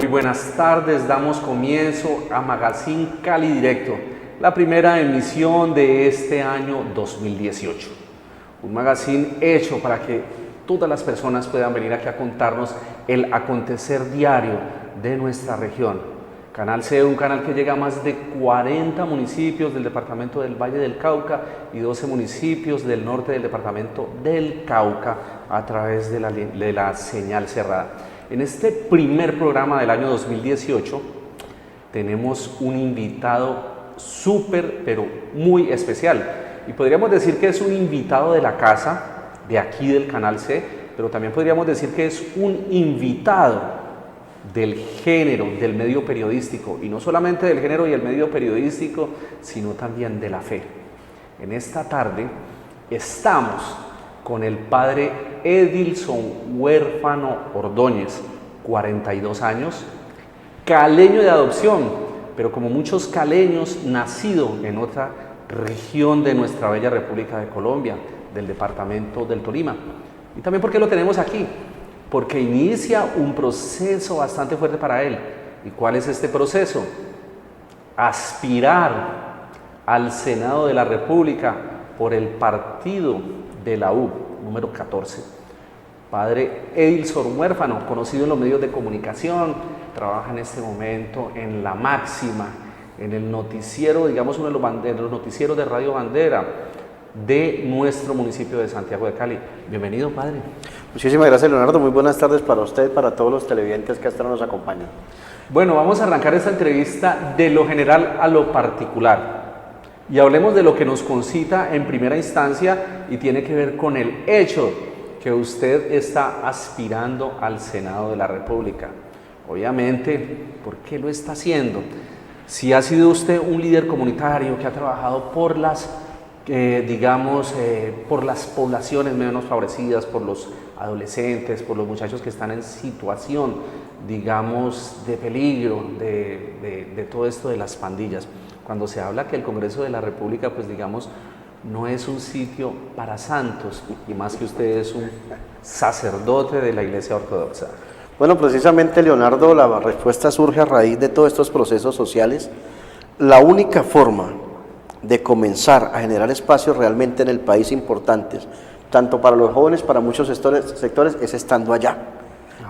muy buenas tardes. Damos comienzo a Magazine Cali Directo, la primera emisión de este año 2018. Un magazine hecho para que todas las personas puedan venir aquí a contarnos el acontecer diario de nuestra región. Canal C, un canal que llega a más de 40 municipios del departamento del Valle del Cauca y 12 municipios del norte del departamento del Cauca a través de la señal cerrada. En este primer programa del año 2018 tenemos un invitado súper, pero muy especial. Y podríamos decir que es un invitado de la casa, de aquí del Canal C, pero también podríamos decir que es un invitado del género, del medio periodístico, y no solamente del género y el medio periodístico, sino también de la fe. En esta tarde estamos con el padre Edilson Huérfano Ordóñez, 42 años, caleño de adopción, pero como muchos caleños, nacido en otra región de nuestra bella República de Colombia, del departamento del Tolima. Y también porque lo tenemos aquí, porque inicia un proceso bastante fuerte para él. ¿Y cuál es este proceso? Aspirar al Senado de la República por el partido de la U, número 14. Padre Edilson Huérfano, conocido en los medios de comunicación, trabaja en este momento en La Máxima, en el noticiero, digamos uno de los noticieros de Radio Bandera de nuestro municipio de Santiago de Cali. Bienvenido, padre. Muchísimas gracias, Leonardo. Muy buenas tardes para usted y para todos los televidentes que hasta ahora nos acompañan. Bueno, vamos a arrancar esta entrevista de lo general a lo particular. Y hablemos de lo que nos concita en primera instancia y tiene que ver con el hecho que usted está aspirando al Senado de la República. Obviamente, ¿por qué lo está haciendo? Si ha sido usted un líder comunitario que ha trabajado por las por las poblaciones menos favorecidas, por los adolescentes, por los muchachos que están en situación, digamos, de peligro, de todo esto de las pandillas. Cuando se habla que el Congreso de la República, pues digamos, no es un sitio para santos, y más que usted es un sacerdote de la Iglesia Ortodoxa. Bueno, precisamente, Leonardo, la respuesta surge a raíz de todos estos procesos sociales. La única forma de comenzar a generar espacios realmente en el país importantes, tanto para los jóvenes, para muchos sectores, es estando allá.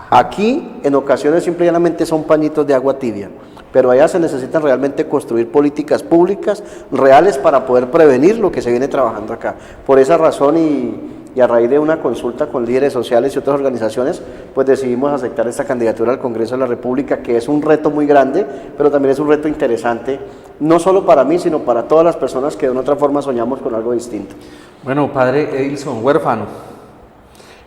Aquí, en ocasiones, simplemente son pañitos de agua tibia, pero allá se necesitan realmente construir políticas públicas reales para poder prevenir lo que se viene trabajando acá. Por esa razón y a raíz de una consulta con líderes sociales y otras organizaciones, pues decidimos aceptar esta candidatura al Congreso de la República, que es un reto muy grande, pero también es un reto interesante, no solo para mí, sino para todas las personas que de una otra forma soñamos con algo distinto. Bueno, padre Edilson Huérfano,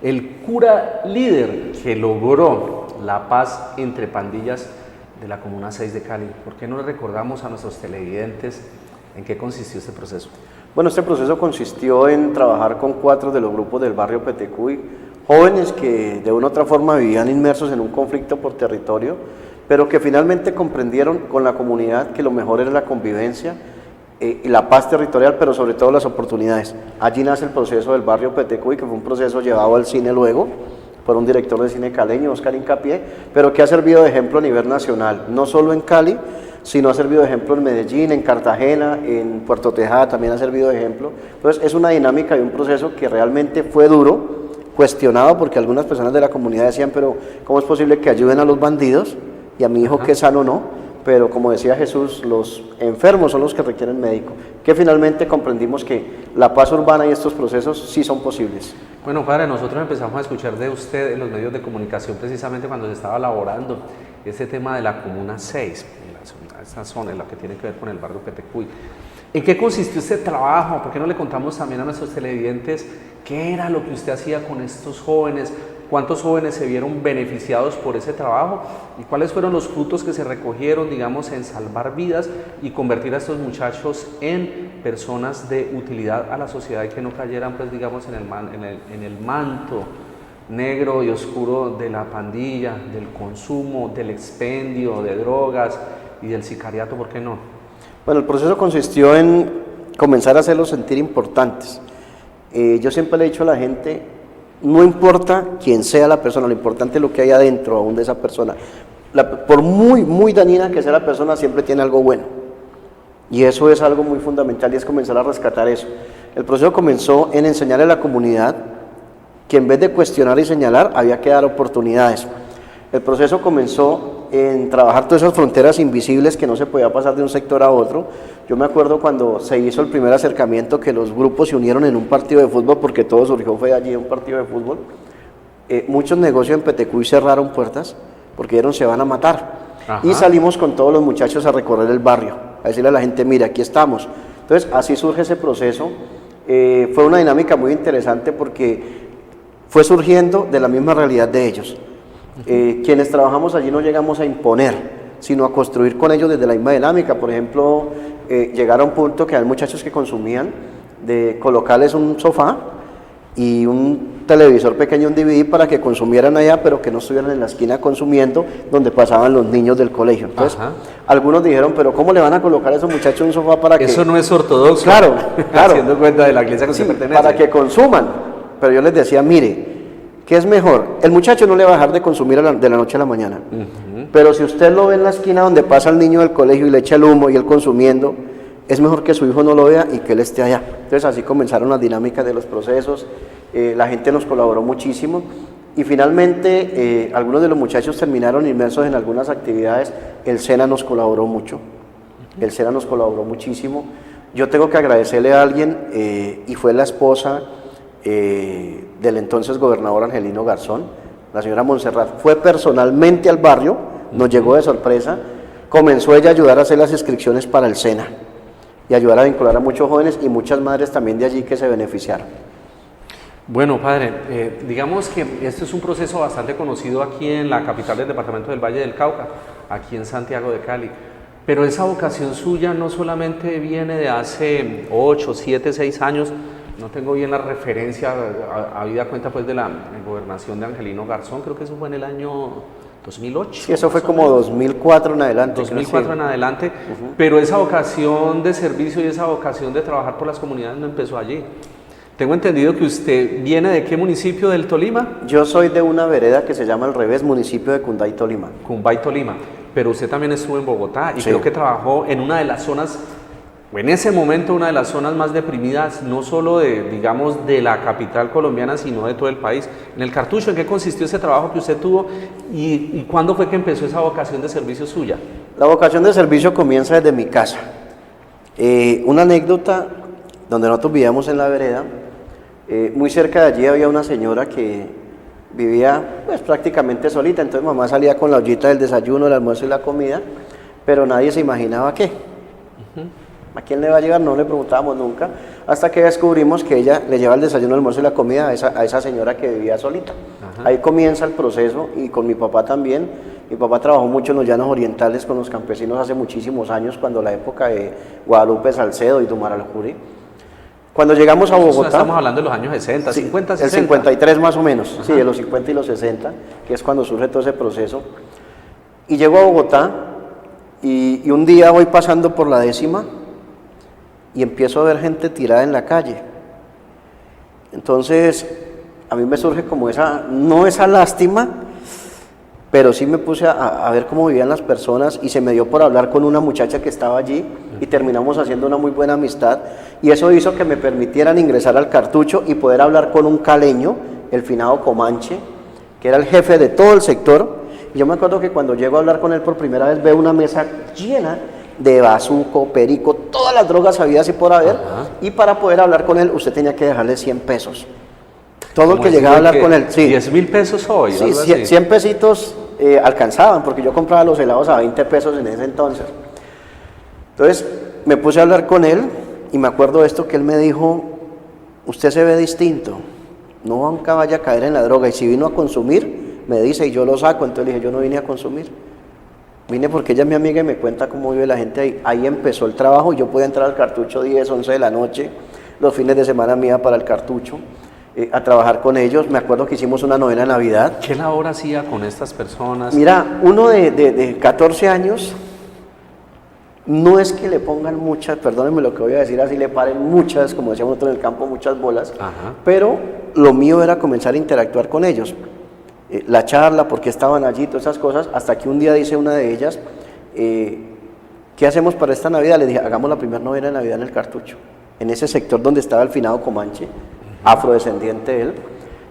el cura líder que logró la paz entre pandillas de la Comuna 6 de Cali, ¿por qué no le recordamos a nuestros televidentes en qué consistió este proceso? Bueno, este proceso consistió en trabajar con 4 de los grupos del barrio Petecuy, jóvenes que de una u otra forma vivían inmersos en un conflicto por territorio, pero que finalmente comprendieron con la comunidad que lo mejor era la convivencia y la paz territorial, pero sobre todo las oportunidades. Allí nace el proceso del barrio Petecuy, que fue un proceso llevado al cine luego por un director de cine caleño, Oscar Incapié, pero que ha servido de ejemplo a nivel nacional, no solo en Cali, sino ha servido de ejemplo en Medellín, en Cartagena, en Puerto Tejada también ha servido de ejemplo. Entonces es una dinámica y un proceso que realmente fue duro, cuestionado, porque algunas personas de la comunidad decían, pero ¿cómo es posible que ayuden a los bandidos y a mi hijo que es sano no? Pero como decía Jesús, los enfermos son los que requieren médico, que finalmente comprendimos que la paz urbana y estos procesos sí son posibles. Bueno, padre, nosotros empezamos a escuchar de usted en los medios de comunicación precisamente cuando se estaba elaborando este tema de la Comuna 6, esta zona en la que tiene que ver con el barrio Petecuy. ¿En qué consistió este trabajo? ¿Por qué no le contamos también a nuestros televidentes qué era lo que usted hacía con estos jóvenes? ¿Cuántos jóvenes se vieron beneficiados por ese trabajo? ¿Y cuáles fueron los frutos que se recogieron, digamos, en salvar vidas y convertir a estos muchachos en personas de utilidad a la sociedad y que no cayeran, pues, digamos, en el manto negro y oscuro de la pandilla, del consumo, del expendio de drogas y del sicariato? ¿Por qué no? Bueno, el proceso consistió en comenzar a hacerlos sentir importantes. Yo siempre le he dicho a la gente, no importa quién sea la persona, lo importante es lo que hay adentro aún de esa persona. por muy dañina que sea la persona, siempre tiene algo bueno. Y eso es algo muy fundamental y es comenzar a rescatar eso. El proceso comenzó en enseñarle a la comunidad que en vez de cuestionar y señalar, había que dar oportunidades. El proceso comenzó en trabajar todas esas fronteras invisibles que no se podía pasar de un sector a otro. Yo me acuerdo cuando se hizo el primer acercamiento que los grupos se unieron en un partido de fútbol, porque todo surgió fue allí un partido de fútbol. Muchos negocios en Petecuy cerraron puertas porque dijeron se van a matar. Ajá. Y salimos con todos los muchachos a recorrer el barrio, a decirle a la gente, mire, aquí estamos. Entonces así surge ese proceso. Fue una dinámica muy interesante porque fue surgiendo de la misma realidad de ellos. Quienes trabajamos allí no llegamos a imponer, sino a construir con ellos desde la misma dinámica. Por ejemplo, llegar a un punto que hay muchachos que consumían de colocarles un sofá y un televisor pequeño, un DVD, para que consumieran allá, pero que no estuvieran en la esquina consumiendo donde pasaban los niños del colegio. Entonces, algunos dijeron, pero ¿cómo le van a colocar a esos muchachos un sofá para que...? Eso no es ortodoxo. Claro. Haciendo cuenta de la iglesia que se pertenece. Para que consuman. Pero yo les decía, mire, ¿qué es mejor? El muchacho no le va a dejar de consumir de la noche a la mañana. Pero si usted lo ve en la esquina donde pasa el niño del colegio y le echa el humo y él consumiendo, es mejor que su hijo no lo vea y que él esté allá. Entonces así comenzaron las dinámicas de los procesos, la gente nos colaboró muchísimo y finalmente algunos de los muchachos terminaron inmersos en algunas actividades. El SENA nos colaboró mucho, el SENA nos colaboró muchísimo. Yo tengo que agradecerle a alguien y fue la esposa del entonces gobernador Angelino Garzón, la señora Montserrat, fue personalmente al barrio, nos llegó de sorpresa, comenzó ella a ayudar a hacer las inscripciones para el SENA y ayudar a vincular a muchos jóvenes y muchas madres también de allí que se beneficiaron. Bueno, padre, digamos que este es un proceso bastante conocido aquí en la capital del departamento del Valle del Cauca, aquí en Santiago de Cali, pero esa vocación suya no solamente viene de hace 8, 7, 6 años, no tengo bien la referencia, habida cuenta pues de la gobernación de Angelino Garzón, creo que eso fue en el año 2008. Sí, eso fue como 2004 en adelante. 2004 en adelante, pero esa vocación de servicio y esa vocación de trabajar por las comunidades no empezó allí. Tengo entendido que usted viene de qué municipio del Tolima. Yo soy de una vereda que se llama Al Revés, municipio de Cunday, Tolima. Cunday, Tolima, pero usted también estuvo en Bogotá y creo que trabajó en una de las zonas, en ese momento una de las zonas más deprimidas, no solo de, digamos, de la capital colombiana, sino de todo el país. En el Cartucho, ¿en qué consistió ese trabajo que usted tuvo y cuándo fue que empezó esa vocación de servicio suya? La vocación de servicio comienza desde mi casa. Una anécdota, donde nosotros vivíamos en la vereda, muy cerca de allí había una señora que vivía pues prácticamente solita, entonces mamá salía con la ollita del desayuno, el almuerzo y la comida, pero nadie se imaginaba qué. ¿A quién le va a llegar? No le preguntábamos nunca, hasta que descubrimos que ella le lleva el desayuno, el almuerzo y la comida a esa señora que vivía solita. Ahí comienza el proceso y con mi papá también. Mi papá trabajó mucho en los llanos orientales con los campesinos hace muchísimos años, cuando la época de Guadalupe Salcedo y Dumar Aljuri. Cuando llegamos a Bogotá... Estamos hablando de los años 60, sí, 50, 60. El 53 más o menos, sí, de los 50 y los 60, que es cuando surge todo ese proceso. Y llego a Bogotá y un día voy pasando por la 10ª y empiezo a ver gente tirada en la calle. Entonces, a mí me surge como no esa lástima, pero sí me puse a ver cómo vivían las personas y se me dio por hablar con una muchacha que estaba allí y terminamos haciendo una muy buena amistad y eso hizo que me permitieran ingresar al Cartucho y poder hablar con un caleño, el finado Comanche, que era el jefe de todo el sector. Y yo me acuerdo que cuando llego a hablar con él por primera vez veo una mesa llena de bazuco, perico, todas las drogas habidas y por haber, y para poder hablar con él usted tenía que dejarle 100 pesos. Todo el que llegaba a hablar con él, sí. 10.000 pesos hoy. Sí, 100 pesitos alcanzaban, porque yo compraba los helados a 20 pesos en ese entonces. Entonces me puse a hablar con él y me acuerdo de esto que él me dijo: usted se ve distinto, nunca vaya a caer en la droga, y si vino a consumir, me dice y yo lo saco. Entonces le dije: yo no vine a consumir, vine porque ella es mi amiga y me cuenta cómo vive la gente ahí. Ahí empezó el trabajo, yo podía entrar al Cartucho 10, 11 de la noche, los fines de semana me iba para el Cartucho a trabajar con ellos. Me acuerdo que hicimos una novena Navidad. ¿Qué labor hacía con estas personas? Mira, uno de 14 años, no es que le pongan muchas, perdónenme lo que voy a decir así, le paren muchas, como decíamos nosotros en el campo, muchas bolas, pero lo mío era comenzar a interactuar con ellos. la charla, por qué estaban allí, todas esas cosas, hasta que un día dice una de ellas, ¿qué hacemos para esta Navidad? Le dije, hagamos la primera novena de Navidad en el Cartucho, en ese sector donde estaba el finado Comanche, afrodescendiente él,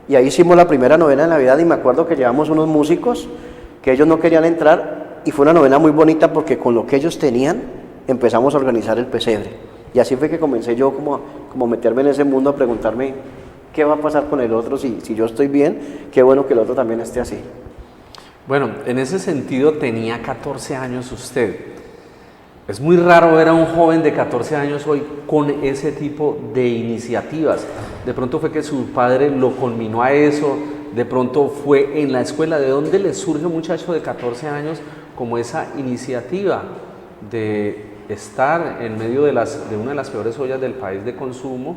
y ahí hicimos la primera novena de Navidad y me acuerdo que llevamos unos músicos que ellos no querían entrar y fue una novena muy bonita porque con lo que ellos tenían empezamos a organizar el pesebre. Y así fue que comencé yo como a meterme en ese mundo, a preguntarme qué va a pasar con el otro, si yo estoy bien, qué bueno que el otro también esté así. Bueno, en ese sentido tenía 14 años usted. Es muy raro ver a un joven de 14 años hoy con ese tipo de iniciativas. De pronto fue que su padre lo conminó a eso, de pronto fue en la escuela. ¿De dónde le surge a un muchacho de 14 años como esa iniciativa de estar en medio de una de las peores ollas del país de consumo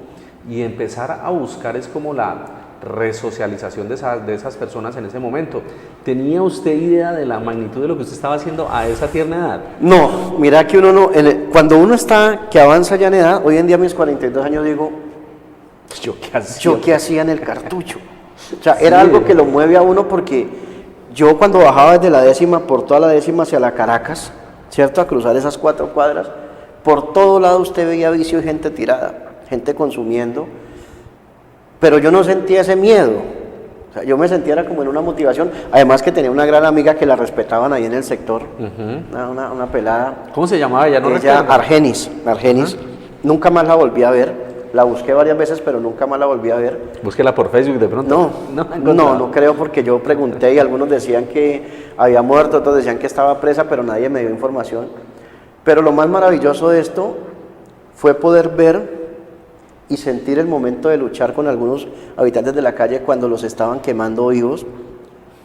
y empezar a buscar es como la resocialización de esas personas en ese momento? ¿Tenía usted idea de la magnitud de lo que usted estaba haciendo a esa tierna edad? No, mira que uno no, cuando uno está, que avanza ya en edad, hoy en día a mis 42 años digo, ¿yo qué hacía en el Cartucho? O sea, era algo que lo mueve a uno porque yo cuando bajaba desde la 10ª, por toda la 10ª hacia la Caracas, ¿cierto? A cruzar esas 4 cuadras, por todo lado usted veía vicio y gente tirada, gente consumiendo, pero yo no sentía ese miedo, o sea, yo me sentía era como en una motivación, además que tenía una gran amiga que la respetaban ahí en el sector, una pelada. ¿Cómo se llamaba? Ya no ella, recuerdo. Argenis, nunca más la volví a ver, la busqué varias veces, pero nunca más la volví a ver. Búsquela por Facebook de pronto. No creo, porque yo pregunté y algunos decían que había muerto, otros decían que estaba presa, pero nadie me dio información. Pero lo más maravilloso de esto fue poder ver y sentir el momento de luchar con algunos habitantes de la calle cuando los estaban quemando vivos,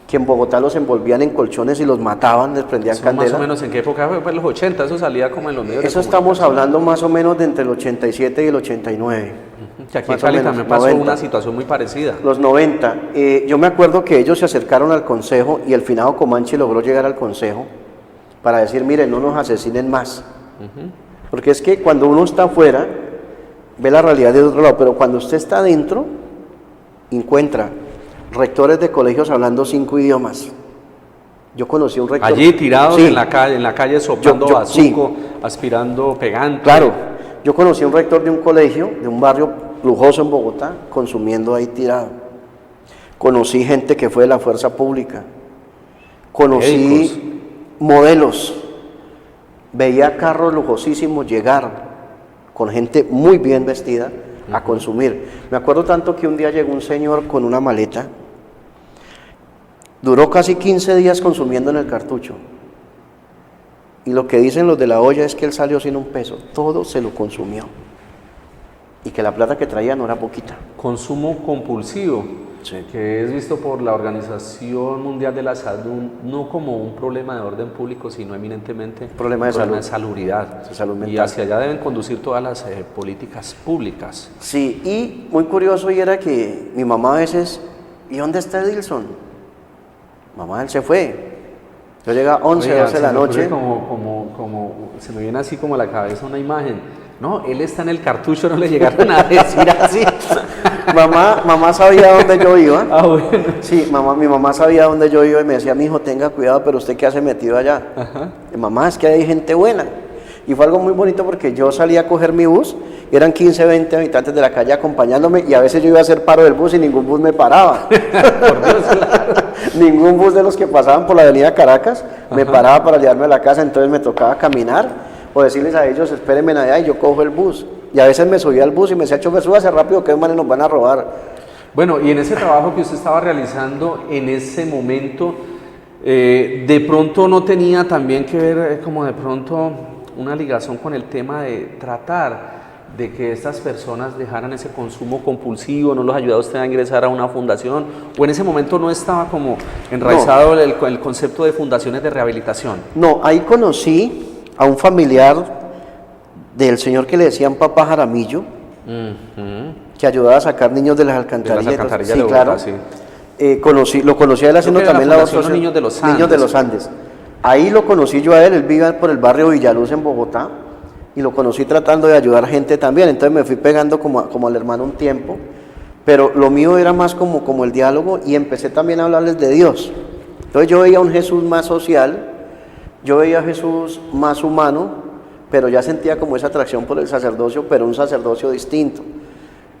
que en Bogotá los envolvían en colchones y los mataban, les prendían candela. ¿Más o menos en qué época fue? Pues los 80, eso salía como en los medios. Eso estamos hablando más o menos de entre el 87 y el 89. Que aquí en Cali también pasó 90. una situación muy parecida. Los 90. Yo me acuerdo que ellos se acercaron al consejo y el finado Comanche logró llegar al consejo para decir, miren, no nos asesinen más. Porque es que cuando uno está afuera, ve la realidad de otro lado, pero cuando usted está adentro, encuentra rectores de colegios hablando 5 idiomas. Yo conocí un rector. Allí tirados en la calle soplando bazuco, aspirando pegante. Claro, yo conocí un rector de un colegio, de un barrio lujoso en Bogotá, consumiendo ahí tirado. Conocí gente que fue de la fuerza pública. Conocí modelos. Veía carros lujosísimos llegar con gente muy bien vestida a consumir. Me acuerdo tanto que un día llegó un señor con una maleta, duró casi 15 días consumiendo en el Cartucho, y lo que dicen los de la olla es que él salió sin un peso, todo se lo consumió, y que la plata que traía no era poquita. Consumo compulsivo, que es visto por la Organización Mundial de la Salud no como un problema de orden público, sino eminentemente un problema de salubridad. Y hacia allá deben conducir todas las políticas públicas. Sí, y muy curioso y era que mi mamá a veces, ¿y dónde está Edilson? Mamá, él se fue. Yo llegaba 11, 12 de la noche. Se me viene así como a la cabeza una imagen. No, él está en el Cartucho, no le llegaron a decir así. Mamá sabía dónde yo iba. Bueno. Sí, mi mamá sabía dónde yo iba y me decía, mi hijo, tenga cuidado, pero usted qué hace metido allá. Mamá, es que hay gente buena. Y fue algo muy bonito porque yo salía a coger mi bus, eran 15, 20 habitantes de la calle acompañándome y a veces yo iba a hacer paro del bus y ningún bus me paraba. Por Dios, claro. Ningún bus de los que pasaban por la avenida Caracas me paraba para llevarme a la casa, entonces me tocaba caminar o decirles a ellos, espérenme allá y yo cojo el bus. Y a veces me subía al bus y me decía, chofer, súbase rápido que manes nos van a robar. Bueno, y en ese trabajo que usted estaba realizando en ese momento, de pronto no tenía también que ver como de pronto una ligación con el tema de tratar de que estas personas dejaran ese consumo compulsivo, no los ayudaba usted a ingresar a una fundación, o en ese momento no estaba como enraizado el concepto de fundaciones de rehabilitación. No, ahí conocí a un familiar del señor que le decían Papá Jaramillo, que ayudaba a sacar niños de las alcantarillas. De las alcantarillas sí, de Bogotá, claro. Sí. Lo conocí a él haciendo también la Fundación Niños de los Andes. Niños de los Andes. Ahí lo conocí yo a él vive por el barrio Villaluz en Bogotá, y lo conocí tratando de ayudar gente también, entonces me fui pegando como al hermano un tiempo, pero lo mío era más como el diálogo y empecé también a hablarles de Dios. Entonces yo veía un Jesús más social, yo veía a Jesús más humano, pero ya sentía como esa atracción por el sacerdocio, pero un sacerdocio distinto.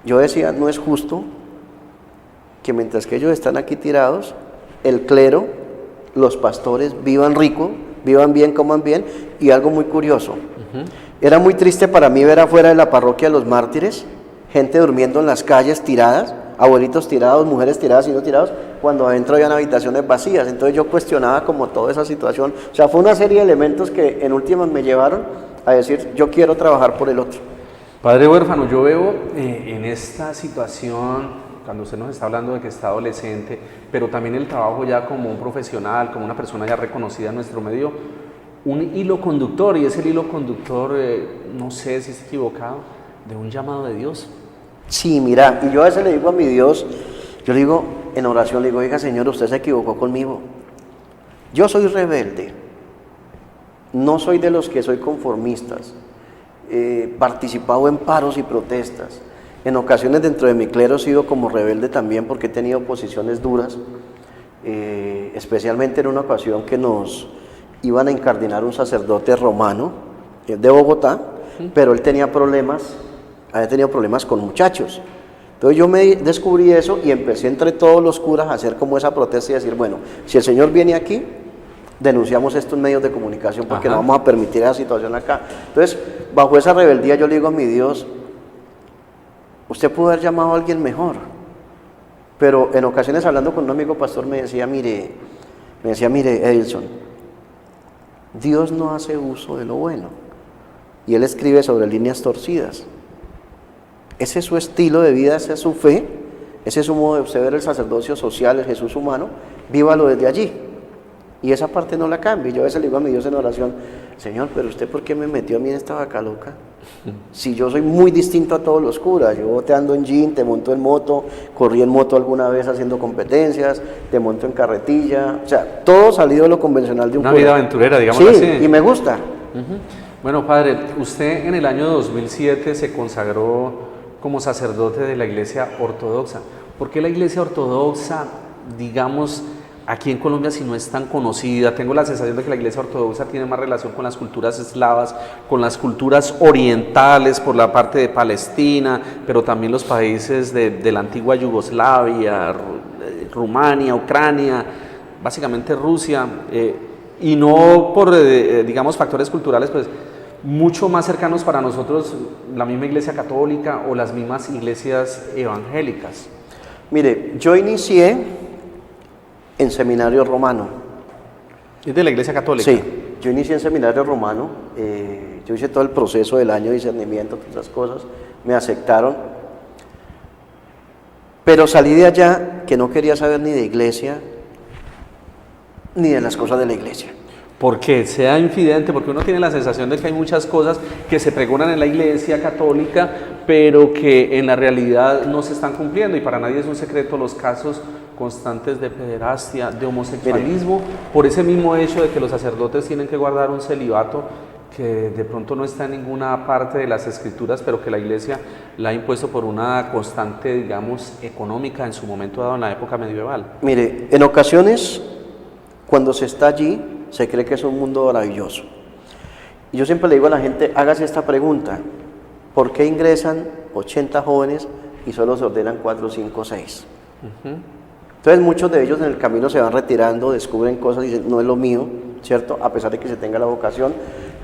Yo decía, no es justo que mientras que ellos están aquí tirados, el clero, los pastores vivan rico, vivan bien, coman bien, y algo muy curioso. Era muy triste para mí ver afuera de la parroquia de los mártires, gente durmiendo en las calles tiradas, abuelitos tirados, mujeres tiradas y no tirados, cuando adentro habían habitaciones vacías. Entonces yo cuestionaba como toda esa situación. O sea, fue una serie de elementos que en últimas me llevaron a decir, yo quiero trabajar por el otro. Padre huérfano, yo veo en esta situación, cuando usted nos está hablando de que está adolescente, pero también el trabajo ya como un profesional, como una persona ya reconocida en nuestro medio, un hilo conductor, y es el hilo conductor, no sé si está equivocado, de un llamado de Dios. Sí, mira, y yo a veces le digo a mi Dios, yo le digo en oración, le digo, oiga Señor, usted se equivocó conmigo. Yo soy rebelde, no soy de los que soy conformistas, participado en paros y protestas. En ocasiones dentro de mi clero he sido como rebelde también porque he tenido posiciones duras, especialmente en una ocasión que nos iban a incardinar un sacerdote romano de Bogotá, pero él tenía problemas, había tenido problemas con muchachos. Entonces yo me descubrí eso y empecé entre todos los curas a hacer como esa protesta y decir, bueno, si el Señor viene aquí, denunciamos esto en medios de comunicación porque no vamos a permitir esa situación acá. Entonces, bajo esa rebeldía yo le digo a mi Dios, usted pudo haber llamado a alguien mejor, pero en ocasiones hablando con un amigo pastor me decía, mire Edilson, Dios no hace uso de lo bueno, y él escribe sobre líneas torcidas. Ese es su estilo de vida, esa es su fe, ese es su modo de ver el sacerdocio social, el Jesús humano, vívalo desde allí, y esa parte no la cambie. Yo a veces le digo a mi Dios en oración, Señor, pero usted ¿por qué me metió a mí en esta vaca loca? Si yo soy muy distinto a todos los curas, yo te ando en jean, te monto en moto, corrí en moto alguna vez haciendo competencias, te monto en carretilla, o sea, todo salido de lo convencional de un Una cura. vida aventurera, digamos sí, así. Y me gusta. Bueno, padre, usted en el año 2007 se consagró como sacerdote de la Iglesia Ortodoxa. ¿Por qué la Iglesia Ortodoxa, digamos, aquí en Colombia si no es tan conocida? Tengo la sensación de que la Iglesia Ortodoxa tiene más relación con las culturas eslavas, con las culturas orientales por la parte de Palestina, pero también los países de la antigua Yugoslavia, Rumania, Ucrania, básicamente Rusia, y no por, digamos, factores culturales, pues mucho más cercanos para nosotros, la misma Iglesia Católica o las mismas iglesias evangélicas. Mire, yo inicié en seminario romano. ¿Es de la Iglesia Católica? Sí, yo inicié en seminario romano, yo hice todo el proceso del año de discernimiento, todas esas cosas, me aceptaron, pero salí de allá que no quería saber ni de iglesia, ni de las cosas de la iglesia. Porque sea infidente, porque uno tiene la sensación de que hay muchas cosas que se pregonan en la Iglesia Católica, pero que en la realidad no se están cumpliendo, y para nadie es un secreto los casos constantes de pederastia, de homosexualismo, por ese mismo hecho de que los sacerdotes tienen que guardar un celibato que de pronto no está en ninguna parte de las escrituras, pero que la Iglesia la ha impuesto por una constante, digamos, económica en su momento dado en la época medieval. Mire, en ocasiones, cuando se está allí, se cree que es un mundo maravilloso. Y yo siempre le digo a la gente, hágase esta pregunta, ¿por qué ingresan 80 jóvenes y solo se ordenan 4, 5, 6? Entonces muchos de ellos en el camino se van retirando, descubren cosas y dicen, no es lo mío, ¿cierto? A pesar de que se tenga la vocación.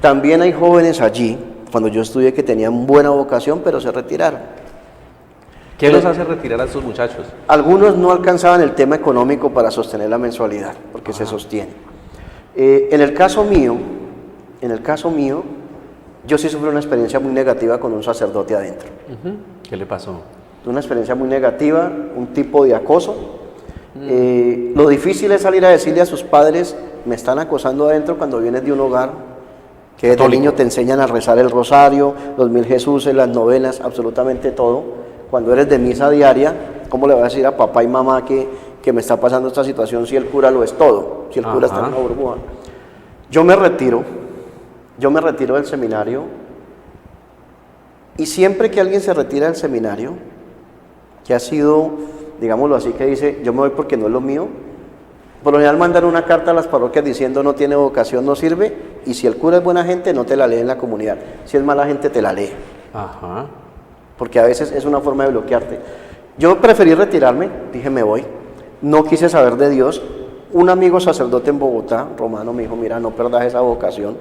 También hay jóvenes allí, cuando yo estudié, que tenían buena vocación, pero se retiraron. ¿Qué los hace retirar a estos muchachos? Algunos no alcanzaban el tema económico para sostener la mensualidad, porque se sostiene. En el caso mío, yo sí sufrí una experiencia muy negativa con un sacerdote adentro. ¿Qué le pasó? Una experiencia muy negativa, un tipo de acoso. Lo difícil es salir a decirle a sus padres, me están acosando adentro, cuando vienes de un hogar que desde niño te enseñan a rezar el rosario, los 1000 Jesuses, las novenas, absolutamente todo. Cuando eres de misa diaria, ¿cómo le vas a decir a papá y mamá que me está pasando esta situación si el cura lo es todo, si el cura está en una burbuja? Yo me retiro del seminario, y siempre que alguien se retira del seminario, que ha sido, digámoslo así, que dice, yo me voy porque no es lo mío. Por lo general mandan una carta a las parroquias diciendo no tiene vocación, no sirve, y si el cura es buena gente, no te la lee en la comunidad. Si es mala gente, te la lee. Ajá. Porque a veces es una forma de bloquearte. Yo preferí retirarme, dije me voy, no quise saber de Dios. Un amigo sacerdote en Bogotá, Romano, me dijo, mira, no perdas esa vocación.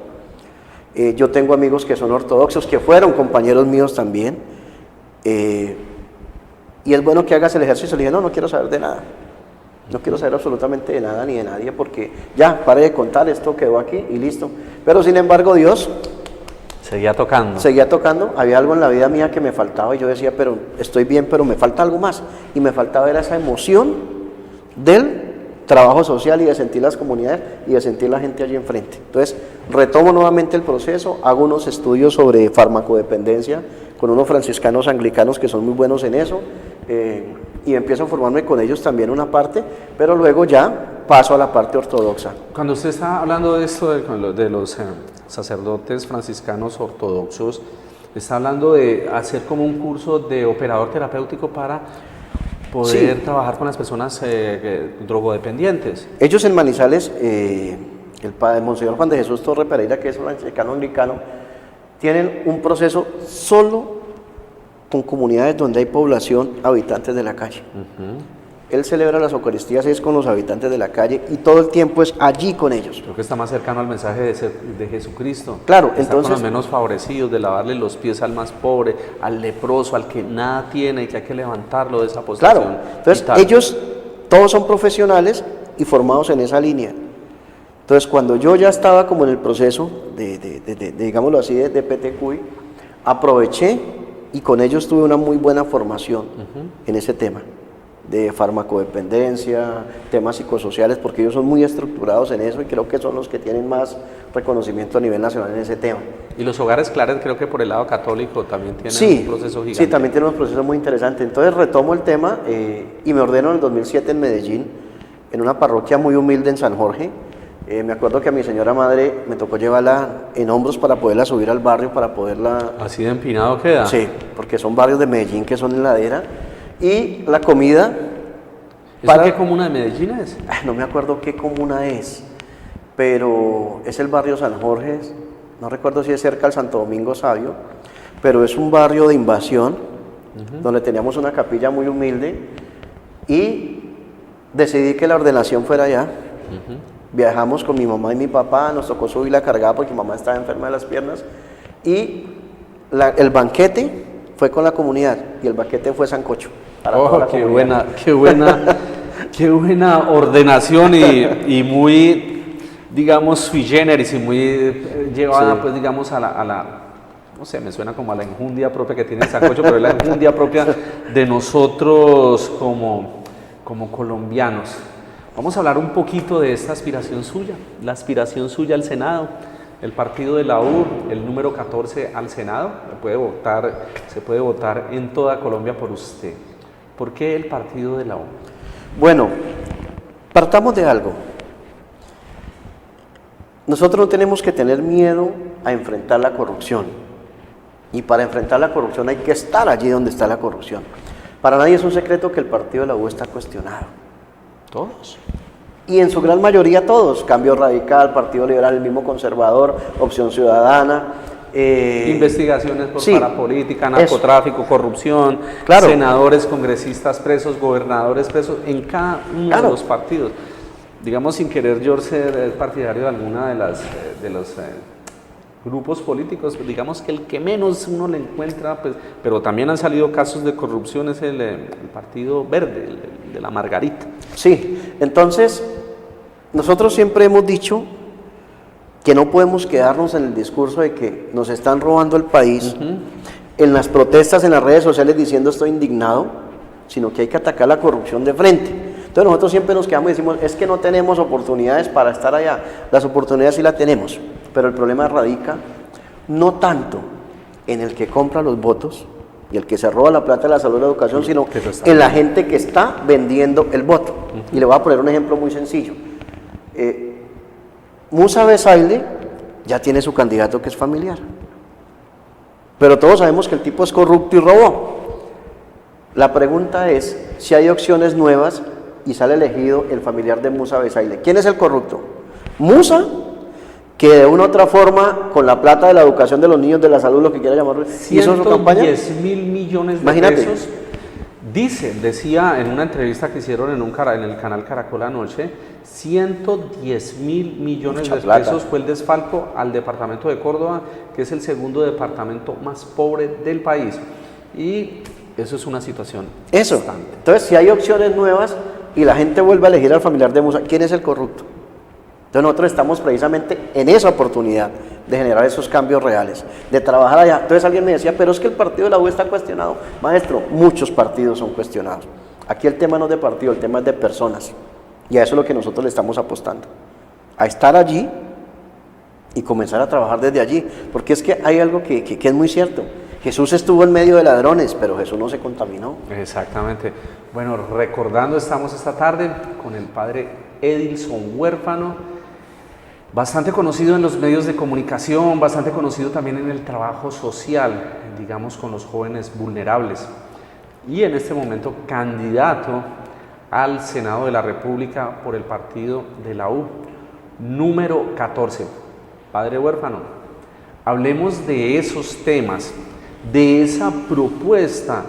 Yo tengo amigos que son ortodoxos, que fueron compañeros míos también, y es bueno que hagas el ejercicio. Le dije, no quiero saber de nada. No quiero saber absolutamente de nada ni de nadie porque ya, pare de contar, esto quedó aquí y listo. Pero sin embargo Dios seguía tocando. Seguía tocando, había algo en la vida mía que me faltaba y yo decía, pero estoy bien, pero me falta algo más. Y me faltaba era esa emoción del trabajo social y de sentir las comunidades y de sentir la gente allí enfrente. Entonces retomo nuevamente el proceso, hago unos estudios sobre farmacodependencia con unos franciscanos anglicanos que son muy buenos en eso. Y empiezo a formarme con ellos también una parte, pero luego ya paso a la parte ortodoxa. Cuando usted está hablando de esto de los sacerdotes franciscanos ortodoxos, está hablando de hacer como un curso de operador terapéutico para poder trabajar con las personas drogodependientes. Ellos en Manizales, el Monseñor Juan de Jesús Torre Pereira, que es un franciscano anglicano, tienen un proceso solo con comunidades donde hay población, habitantes de la calle. Él celebra las Eucaristías es con los habitantes de la calle y todo el tiempo es allí con ellos. Creo que está más cercano al mensaje de Jesucristo. Claro, está entonces con los menos favorecidos, de lavarle los pies al más pobre, al leproso, al que nada tiene y que hay que levantarlo de esa posición. Claro, entonces ellos todos son profesionales y formados en esa línea. Entonces cuando yo ya estaba como en el proceso de digámoslo así, de PTQI, aproveché y con ellos tuve una muy buena formación en ese tema de farmacodependencia, temas psicosociales, porque ellos son muy estructurados en eso y creo que son los que tienen más reconocimiento a nivel nacional en ese tema. Y los hogares Claret creo que por el lado católico también tienen un proceso gigante. Sí, también tienen un proceso muy interesante. Entonces retomo el tema y me ordeno en el 2007 en Medellín, en una parroquia muy humilde en San Jorge. Me acuerdo que a mi señora madre me tocó llevarla en hombros para poderla subir al barrio, para poderla... ¿Así de empinado queda? Sí, porque son barrios de Medellín que son en ladera. Y la comida... ¿Qué comuna de Medellín es? No me acuerdo qué comuna es, pero es el barrio San Jorge, no recuerdo si es cerca al Santo Domingo Sabio, pero es un barrio de invasión, donde teníamos una capilla muy humilde y decidí que la ordenación fuera allá. Viajamos con mi mamá y mi papá, nos tocó subirla cargada porque mi mamá estaba enferma de las piernas y el banquete fue con la comunidad y el banquete fue sancocho. Qué buena ordenación y muy, digamos, sui generis y muy llevada, pues, digamos, a la, no sé, me suena como a la enjundia propia que tiene el sancocho, pero es la enjundia propia de nosotros como colombianos. Vamos a hablar un poquito de esta aspiración suya, la aspiración suya al Senado. El partido de la U, el número 14 al Senado, se puede votar en toda Colombia por usted. ¿Por qué el partido de la U? Bueno, partamos de algo. Nosotros no tenemos que tener miedo a enfrentar la corrupción. Y para enfrentar la corrupción hay que estar allí donde está la corrupción. Para nadie es un secreto que el partido de la U está cuestionado. ¿Todos? Y en su gran mayoría todos. Cambio Radical, Partido Liberal, el mismo Conservador, Opción Ciudadana. Investigaciones por parapolítica, narcotráfico, corrupción, senadores, congresistas presos, gobernadores presos, en cada uno de los partidos. Digamos, sin querer yo ser partidario de alguna de los grupos políticos, digamos que el que menos uno le encuentra, pues, pero también han salido casos de corrupción, es el Partido Verde, el de la Margarita. Sí, entonces nosotros siempre hemos dicho que no podemos quedarnos en el discurso de que nos están robando el país, en las protestas en las redes sociales diciendo estoy indignado, sino que hay que atacar la corrupción de frente. Entonces nosotros siempre nos quedamos y decimos, es que no tenemos oportunidades para estar allá. Las oportunidades sí las tenemos, pero el problema radica no tanto en el que compra los votos y el que se roba la plata de la salud y la educación, sino en la gente que está vendiendo el voto. Y le voy a poner un ejemplo muy sencillo. Musa Besaile ya tiene su candidato que es familiar, pero todos sabemos que el tipo es corrupto y robó. La pregunta es si hay opciones nuevas y sale elegido el familiar de Musa Besaile. ¿Quién es el corrupto? Musa, que de una u otra forma, con la plata de la educación de los niños, de la salud, lo que quiera llamarlo, hizo su campaña. 110.000 millones de Imagínate. pesos. Decía en una entrevista que hicieron en el canal Caracol anoche, 110.000 millones Mucha de plata. pesos fue el desfalco al departamento de Córdoba, que es el segundo departamento más pobre del país. Y eso es una situación Eso. bastante. Entonces, si hay opciones nuevas y la gente vuelve a elegir al familiar de Musa, ¿quién es el corrupto? Entonces nosotros estamos precisamente en esa oportunidad de generar esos cambios reales, de trabajar allá. Entonces alguien me decía, pero es que el partido de la U está cuestionado. Maestro, muchos partidos son cuestionados. Aquí el tema no es de partido, el tema es de personas. Y a eso es lo que nosotros le estamos apostando. A estar allí y comenzar a trabajar desde allí. Porque es que hay algo que es muy cierto. Jesús estuvo en medio de ladrones, pero Jesús no se contaminó. Exactamente. Bueno, recordando, estamos esta tarde con el padre Edilson Huérfano, bastante conocido en los medios de comunicación, bastante conocido también en el trabajo social, digamos, con los jóvenes vulnerables. Y en este momento candidato al Senado de la República por el partido de la U, número 14. Padre Huérfano, hablemos de esos temas, de esa propuesta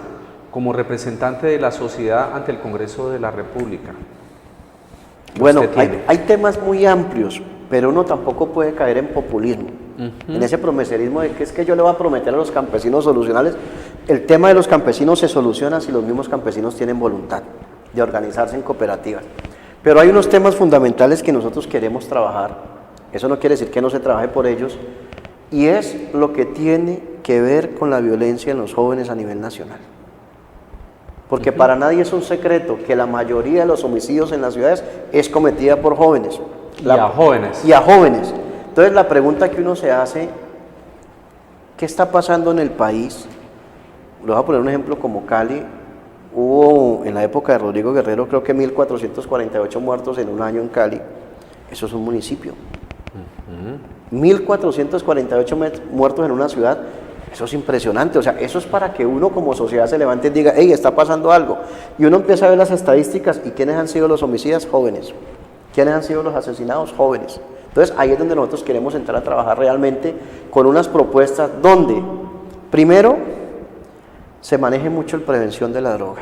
como representante de la sociedad ante el Congreso de la República. Bueno, hay temas muy amplios, pero uno tampoco puede caer en populismo, en ese promeserismo de que es que yo le voy a prometer a los campesinos solucionales. El tema de los campesinos se soluciona si los mismos campesinos tienen voluntad de organizarse en cooperativas. Pero hay unos temas fundamentales que nosotros queremos trabajar, eso no quiere decir que no se trabaje por ellos, y es lo que tiene que ver con la violencia en los jóvenes a nivel nacional. Porque para nadie es un secreto que la mayoría de los homicidios en las ciudades es cometida por jóvenes. Y a jóvenes. Y a jóvenes. Entonces la pregunta que uno se hace, ¿qué está pasando en el país? Le voy a poner un ejemplo como Cali. Hubo en la época de Rodrigo Guerrero creo que 1.448 muertos en un año en Cali. Eso es un municipio. 1.448 muertos en una ciudad. Eso es impresionante, o sea, eso es para que uno como sociedad se levante y diga, hey, está pasando algo. Y uno empieza a ver las estadísticas y ¿quiénes han sido los homicidas? Jóvenes. ¿Quiénes han sido los asesinados? Jóvenes. Entonces ahí es donde nosotros queremos entrar a trabajar realmente con unas propuestas donde, primero, se maneje mucho la prevención de la droga.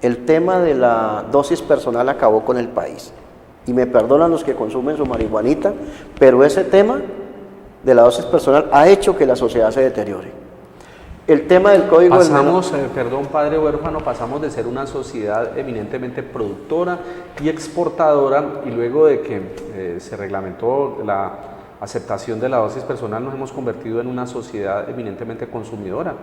El tema de la dosis personal acabó con el país. Y me perdonan los que consumen su marihuanita, pero ese tema de la dosis personal ha hecho que la sociedad se deteriore. El tema del código perdón, padre Huérfano, pasamos de ser una sociedad eminentemente productora y exportadora, y luego de que se reglamentó la aceptación de la dosis personal, nos hemos convertido en una sociedad eminentemente consumidora.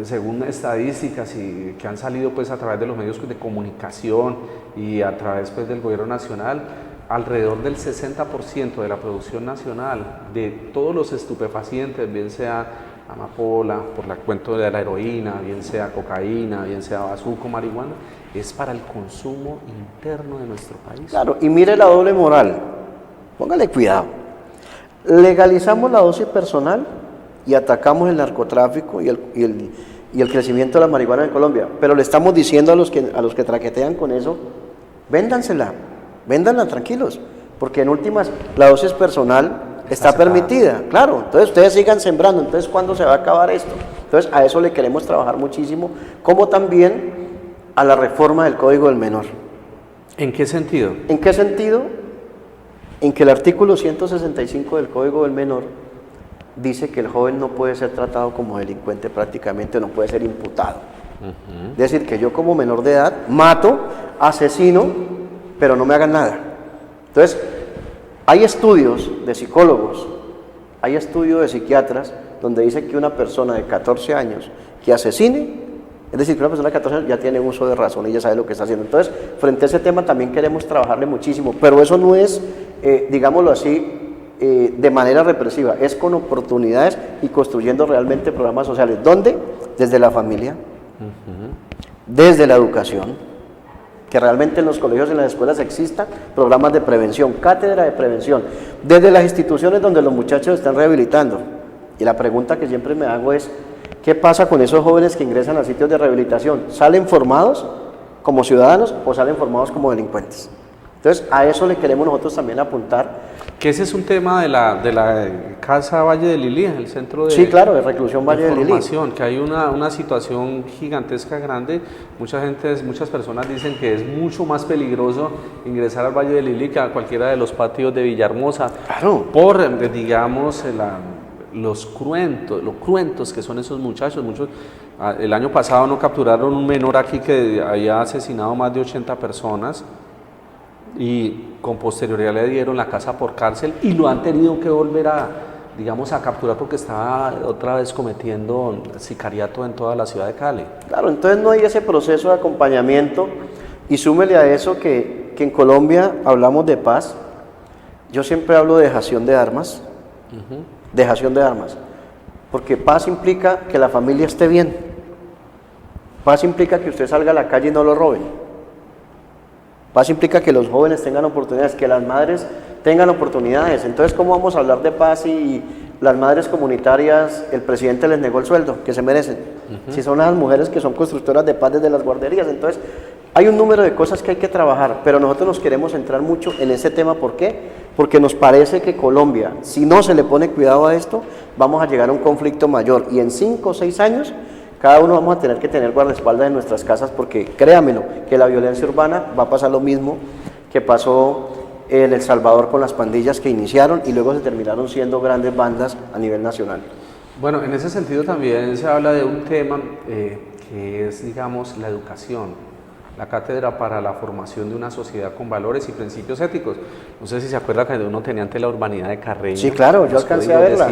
Según estadísticas que han salido pues a través de los medios de comunicación y a través pues del gobierno nacional, alrededor del 60% de la producción nacional de todos los estupefacientes, bien sea amapola, por la cuento de la heroína, bien sea cocaína, bien sea bazuco, marihuana, es para el consumo interno de nuestro país. Claro, y mire la doble moral, póngale cuidado. Legalizamos la dosis personal y atacamos el narcotráfico y el crecimiento de la marihuana en Colombia, pero le estamos diciendo a los que traquetean con eso, véndanla tranquilos, porque en últimas la dosis personal está permitida, claro, entonces ustedes sigan sembrando. Entonces ¿cuándo se va a acabar esto? Entonces a eso le queremos trabajar muchísimo, como también a la reforma del Código del Menor. ¿En qué sentido? ¿En qué sentido? En que el artículo 165 del Código del Menor dice que el joven no puede ser tratado como delincuente prácticamente, no puede ser imputado. Es decir, que yo como menor de edad mato, asesino, pero no me hagan nada. Entonces, hay estudios de psicólogos, hay estudios de psiquiatras, donde dice que una persona de 14 años que asesine, es decir, que una persona de 14 años ya tiene uso de razón y ya sabe lo que está haciendo. Entonces, frente a ese tema también queremos trabajarle muchísimo, pero eso no es, digámoslo así, de manera represiva, es con oportunidades y construyendo realmente programas sociales. ¿Dónde? Desde la familia, desde la educación, que realmente en los colegios y en las escuelas existan programas de prevención, cátedra de prevención, desde las instituciones donde los muchachos están rehabilitando. Y la pregunta que siempre me hago es, ¿Qué pasa con esos jóvenes que ingresan a sitios de rehabilitación? ¿Salen formados como ciudadanos o salen formados como delincuentes? Entonces, a eso le queremos nosotros también apuntar. Que ese es un tema de la Casa Valle de Lili, el centro de... Sí, claro, de reclusión Valle de Lili. Que hay una situación gigantesca, grande. Muchas personas dicen que es mucho más peligroso ingresar al Valle de Lili que a cualquiera de los patios de Villahermosa. Claro. Por, digamos, los cruentos que son esos muchachos. El año pasado no capturaron un menor aquí que había asesinado más de 80 personas. Y con posterioridad le dieron la casa por cárcel y lo han tenido que volver a capturar porque estaba otra vez cometiendo sicariato en toda la ciudad de Cali. Claro, entonces no hay ese proceso de acompañamiento y súmele a eso que en Colombia hablamos de paz. Yo siempre hablo de dejación de armas, dejación de armas, porque paz implica que la familia esté bien, paz implica que usted salga a la calle y no lo roben. Paz implica que los jóvenes tengan oportunidades, que las madres tengan oportunidades. Entonces, ¿cómo vamos a hablar de paz si las madres comunitarias, el presidente les negó el sueldo que se merecen? Si son las mujeres que son constructoras de paz desde las guarderías. Entonces, hay un número de cosas que hay que trabajar, pero nosotros nos queremos centrar mucho en ese tema. ¿Por qué? Porque nos parece que Colombia, si no se le pone cuidado a esto, vamos a llegar a un conflicto mayor. Y en 5 o 6 años... cada uno vamos a tener que tener guardaespaldas en nuestras casas porque créamelo, que la violencia urbana va a pasar lo mismo que pasó en El Salvador con las pandillas que iniciaron y luego se terminaron siendo grandes bandas a nivel nacional. Bueno, en ese sentido también se habla de un tema que es, digamos, la educación. La cátedra para la formación de una sociedad con valores y principios éticos. No sé si se acuerda que uno tenía ante la urbanidad de Carreño. Sí, claro, yo alcancé a verla.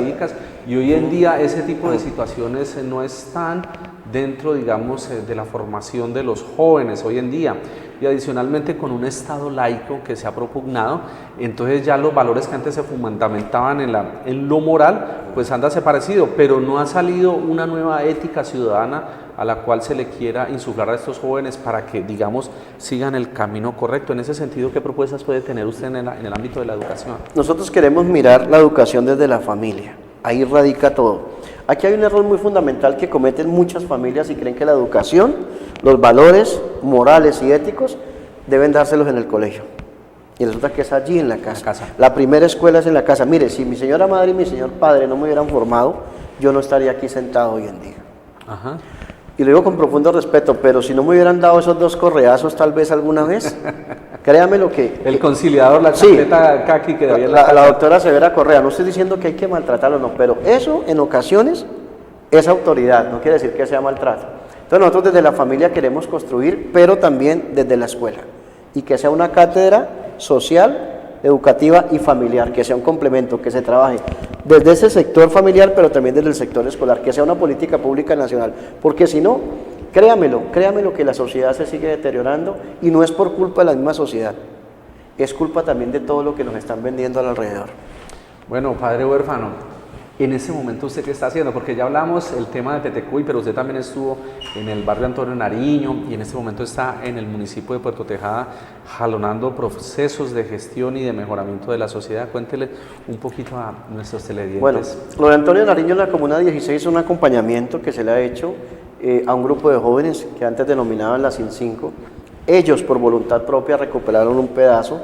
Y hoy en día ese tipo de situaciones no están dentro, digamos, de la formación de los jóvenes hoy en día. Y adicionalmente con un Estado laico que se ha propugnado, entonces ya los valores que antes se fundamentaban en lo moral, pues han desaparecido, pero no ha salido una nueva ética ciudadana a la cual se le quiera insuflar a estos jóvenes para que, digamos, sigan el camino correcto. En ese sentido, ¿qué propuestas puede tener usted en el ámbito de la educación? Nosotros queremos mirar la educación desde la familia, ahí radica todo. Aquí hay un error muy fundamental que cometen muchas familias y creen que la educación, los valores morales y éticos deben dárselos en el colegio. Y resulta que es allí en la casa. La primera escuela es en la casa. Mire, si mi señora madre y mi señor padre no me hubieran formado, yo no estaría aquí sentado hoy en día. Ajá. Y lo digo con profundo respeto, pero si no me hubieran dado esos 2 correazos tal vez alguna vez, créame lo que... El conciliador, la chaqueta caqui que debía la doctora Severa Correa, no estoy diciendo que hay que maltratarlo, no, pero eso en ocasiones es autoridad, no quiere decir que sea maltrato. Entonces nosotros desde la familia queremos construir, pero también desde la escuela, y que sea una cátedra social, educativa y familiar, que sea un complemento, que se trabaje desde ese sector familiar, pero también desde el sector escolar, que sea una política pública nacional, porque si no, créamelo que la sociedad se sigue deteriorando y no es por culpa de la misma sociedad, es culpa también de todo lo que nos están vendiendo alrededor. Bueno, padre huérfano, en ese momento ¿usted qué está haciendo? Porque ya hablamos el tema de Petecuy, pero usted también estuvo en el barrio Antonio Nariño y en este momento está en el municipio de Puerto Tejada jalonando procesos de gestión y de mejoramiento de la sociedad. Cuéntele un poquito a nuestros televidentes. Bueno, lo de Antonio Nariño en la Comuna 16 es un acompañamiento que se le ha hecho a un grupo de jóvenes que antes denominaban la SIN 5. Ellos por voluntad propia recuperaron un pedazo.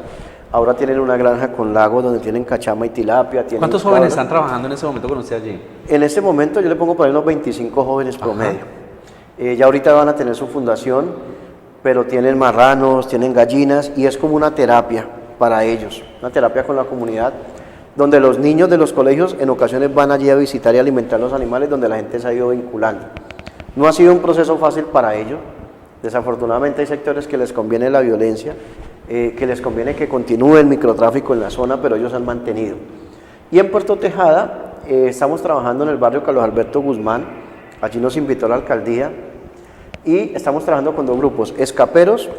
Ahora tienen una granja con lagos donde tienen cachama y tilapia. ¿Cuántos jóvenes están trabajando en ese momento con usted allí? En ese momento yo le pongo por ahí unos 25 jóvenes promedio. Ya ahorita van a tener su fundación, pero tienen marranos, tienen gallinas y es como una terapia para ellos, una terapia con la comunidad, donde los niños de los colegios en ocasiones van allí a visitar y alimentar los animales, donde la gente se ha ido vinculando. No ha sido un proceso fácil para ellos. Desafortunadamente hay sectores que les conviene la violencia, que les conviene que continúe el microtráfico en la zona, pero ellos han mantenido. Y en Puerto Tejada estamos trabajando en el barrio Carlos Alberto Guzmán, allí nos invitó la alcaldía, y estamos trabajando con 2 grupos, escaperos.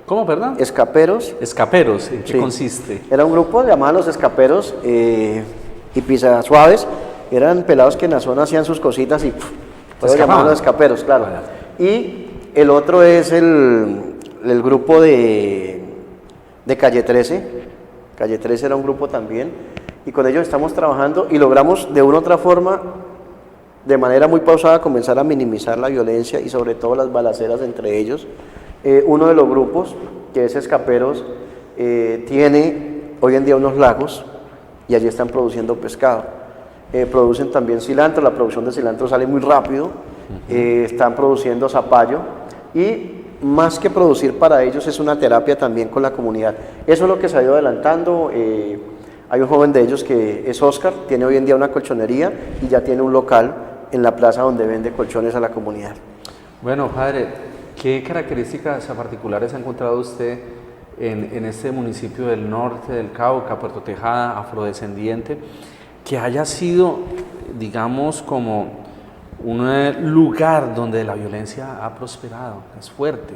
¿Cómo, perdón? Escaperos. Escaperos, ¿en qué consiste? Era un grupo llamados los escaperos y pisa suaves, eran pelados que en la zona hacían sus cositas y todos llamaban los escaperos, claro. Y el otro es el grupo de Calle 13. Calle 13 era un grupo también y con ellos estamos trabajando y logramos de una u otra forma de manera muy pausada comenzar a minimizar la violencia y sobre todo las balaceras entre ellos. Uno de los grupos, que es Escaperos, tiene hoy en día unos lagos y allí están produciendo pescado. Producen también cilantro, la producción de cilantro sale muy rápido, están produciendo zapallo y más que producir para ellos es una terapia también con la comunidad. Eso es lo que se ha ido adelantando. Hay un joven de ellos que es Oscar, tiene hoy en día una colchonería y ya tiene un local en la plaza donde vende colchones a la comunidad. Bueno, padre, ¿qué características particulares ha encontrado usted en este municipio del norte del Cauca, Puerto Tejada, afrodescendiente, que haya sido, digamos, como un lugar donde la violencia ha prosperado, es fuerte?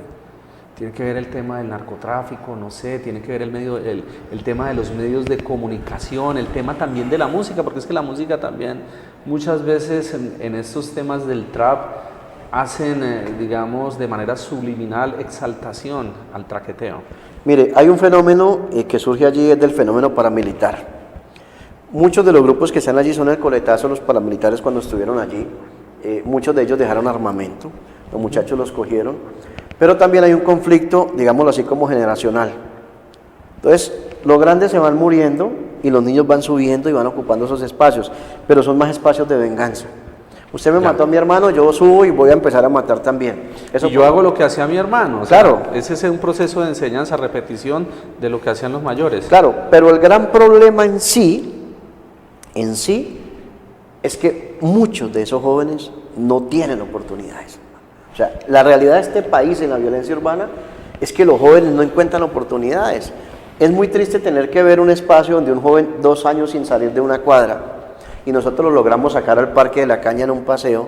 Tiene que ver el tema del narcotráfico, no sé, tiene que ver el tema de los medios de comunicación, el tema también de la música, porque es que la música también muchas veces en estos temas del trap hacen, digamos, de manera subliminal exaltación al traqueteo. Mire, hay un fenómeno que surge allí, es del fenómeno paramilitar. Muchos de los grupos que están allí son el coletazo, los paramilitares cuando estuvieron allí. Muchos de ellos dejaron armamento, los muchachos los cogieron, pero también hay un conflicto, digámoslo así, como generacional. Entonces, los grandes se van muriendo y los niños van subiendo y van ocupando esos espacios, pero son más espacios de venganza. Usted me mató a mi hermano, yo subo y voy a empezar a matar también. Eso y yo hago lo que hacía mi hermano. Claro. Ese es un proceso de enseñanza, repetición de lo que hacían los mayores. Claro, pero el gran problema en sí, es que muchos de esos jóvenes no tienen oportunidades. O sea, la realidad de este país en la violencia urbana es que los jóvenes no encuentran oportunidades. Es muy triste tener que ver un espacio donde un joven 2 años sin salir de una cuadra y nosotros lo logramos sacar al Parque de la Caña en un paseo,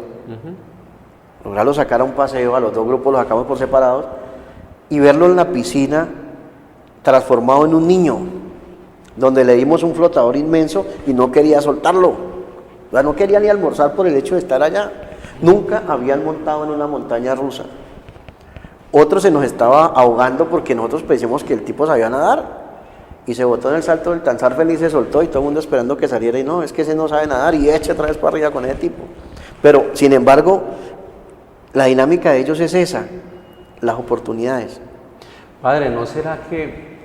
lograrlo sacar a un paseo, a los 2 grupos los sacamos por separados y verlo en la piscina transformado en un niño, donde le dimos un flotador inmenso y no quería soltarlo. O sea, no quería ni almorzar por el hecho de estar allá. Nunca habían montado en una montaña rusa. Otro se nos estaba ahogando porque nosotros pensamos que el tipo sabía nadar y se botó en el salto del Tanzar feliz, se soltó y todo el mundo esperando que saliera y no, es que ese no sabe nadar y echa otra vez para arriba con ese tipo. Pero, sin embargo, la dinámica de ellos es esa, las oportunidades. Padre, ¿no será que,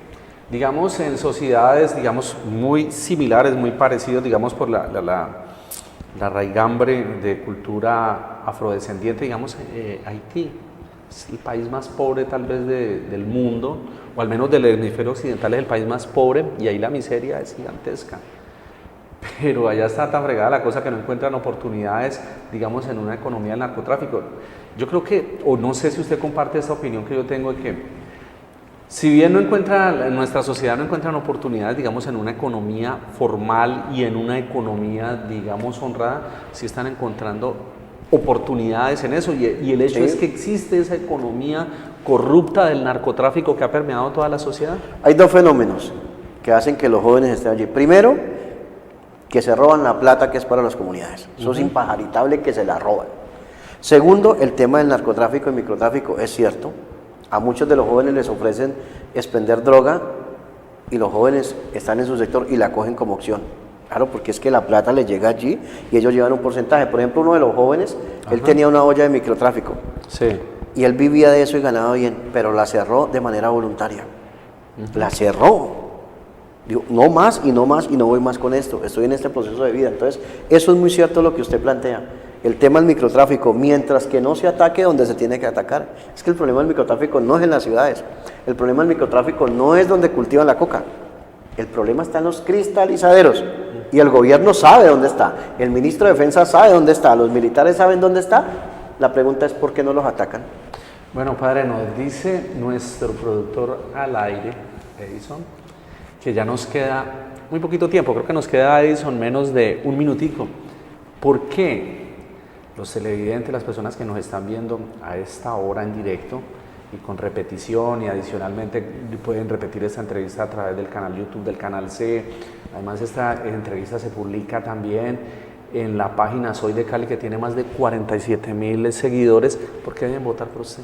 digamos, en sociedades, digamos, muy similares, muy parecidas, digamos, por la raigambre de cultura afrodescendiente, digamos, Haití es el país más pobre tal vez del mundo, o al menos del hemisferio occidental es el país más pobre, y ahí la miseria es gigantesca, pero allá está tan fregada la cosa que no encuentran oportunidades, digamos, en una economía del narcotráfico. Yo creo que, o no sé si usted comparte esta opinión que yo tengo, de que si bien en nuestra sociedad no encuentran oportunidades, digamos, en una economía formal y en una economía, digamos, honrada, sí están encontrando oportunidades en eso, y el hecho es que existe esa economía corrupta del narcotráfico que ha permeado toda la sociedad. Hay 2 fenómenos que hacen que los jóvenes estén allí. Primero, que se roban la plata que es para las comunidades. Eso es impajaritable, que se la roban. Segundo, el tema del narcotráfico y microtráfico, es cierto. A muchos de los jóvenes les ofrecen expender droga y los jóvenes están en su sector y la cogen como opción. Claro, porque es que la plata les llega allí y ellos llevan un porcentaje. Por ejemplo, uno de los jóvenes, él tenía una olla de microtráfico. Sí. Y él vivía de eso y ganaba bien, pero la cerró de manera voluntaria. La cerró. Digo, no más y no más y no voy más con esto. Estoy en este proceso de vida. Entonces, eso es muy cierto lo que usted plantea. El tema del microtráfico, mientras que no se ataque donde se tiene que atacar. Es que el problema del microtráfico no es en las ciudades. El problema del microtráfico no es donde cultivan la coca. El problema está en los cristalizaderos. Y el gobierno sabe dónde está. El ministro de Defensa sabe dónde está. Los militares saben dónde está. La pregunta es ¿por qué no los atacan? Bueno, padre, nos dice nuestro productor al aire, Edison, que ya nos queda muy poquito tiempo. Creo que nos queda, Edison, menos de un minutico. ¿Por qué los televidentes, las personas que nos están viendo a esta hora en directo y con repetición, y adicionalmente pueden repetir esta entrevista a través del canal YouTube del Canal C? Además, esta entrevista se publica también en la página Soy de Cali, que tiene más de 47.000 seguidores. ¿Por qué deben votar por usted?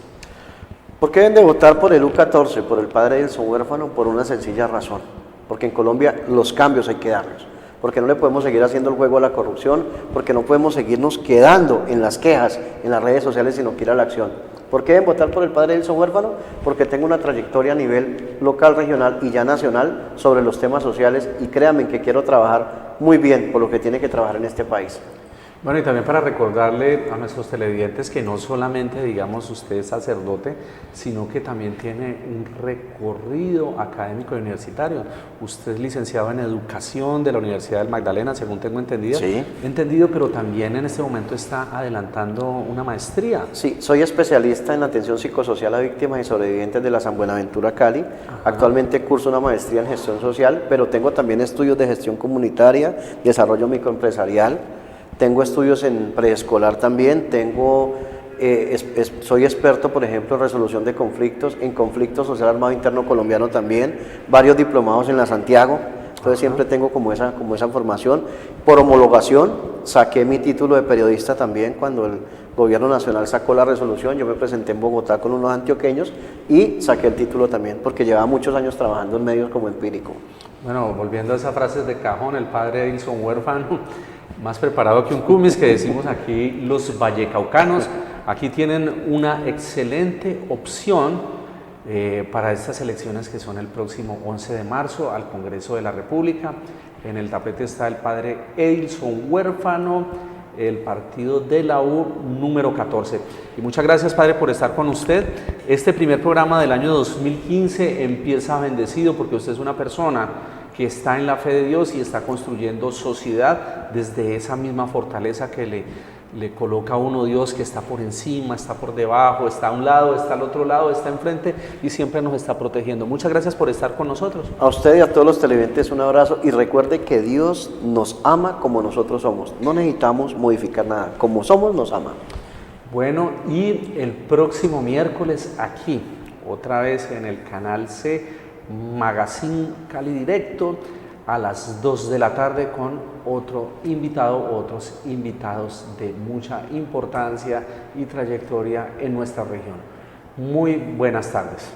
¿Por qué deben de votar por el U14, por el padre del huérfano? Por una sencilla razón. Porque en Colombia los cambios hay que darlos. porque no le podemos seguir haciendo el juego a la corrupción, porque no podemos seguirnos quedando en las quejas, en las redes sociales, sino que ir a la acción. ¿Por qué deben votar por el padre Edilson Huérfano? Porque tengo una trayectoria a nivel local, regional y ya nacional sobre los temas sociales, y créanme que quiero trabajar muy bien por lo que tiene que trabajar en este país. Bueno, y también para recordarle a nuestros televidentes que no solamente, digamos, usted es sacerdote, sino que también tiene un recorrido académico y universitario. Usted es licenciado en Educación de la Universidad del Magdalena, según tengo entendido. Sí. Entendido, pero también en este momento está adelantando una maestría. Sí, soy especialista en atención psicosocial a víctimas y sobrevivientes de la San Buenaventura Cali. Ajá. Actualmente curso una maestría en gestión social, pero tengo también estudios de gestión comunitaria, desarrollo microempresarial. Tengo estudios en preescolar también, soy experto, por ejemplo, en resolución de conflictos, en conflicto social armado interno colombiano también, varios diplomados en la Santiago, entonces siempre tengo como esa formación. Por homologación, saqué mi título de periodista también cuando el gobierno nacional sacó la resolución, yo me presenté en Bogotá con unos antioqueños y saqué el título también, porque llevaba muchos años trabajando en medios como empírico. Bueno, volviendo a esas frases de cajón, el padre Edilson Huérfano, más preparado que un cumis, que decimos aquí los vallecaucanos. Aquí tienen una excelente opción para estas elecciones que son el próximo 11 de marzo al Congreso de la República. En el tapete está el padre Edilson Huérfano, el partido de la U número 14. Y muchas gracias, padre, por estar con usted. Este primer programa del año 2015 empieza bendecido porque usted es una persona que está en la fe de Dios y está construyendo sociedad desde esa misma fortaleza que le coloca a uno Dios, que está por encima, está por debajo, está a un lado, está al otro lado, está enfrente y siempre nos está protegiendo. Muchas gracias por estar con nosotros. A usted y a todos los televidentes un abrazo, y recuerde que Dios nos ama como nosotros somos. No necesitamos modificar nada, como somos nos ama. Bueno, y el próximo miércoles aquí, otra vez en el canal C, Magazine Cali Directo, a las 2 de la tarde con otros invitados de mucha importancia y trayectoria en nuestra región. Muy buenas tardes.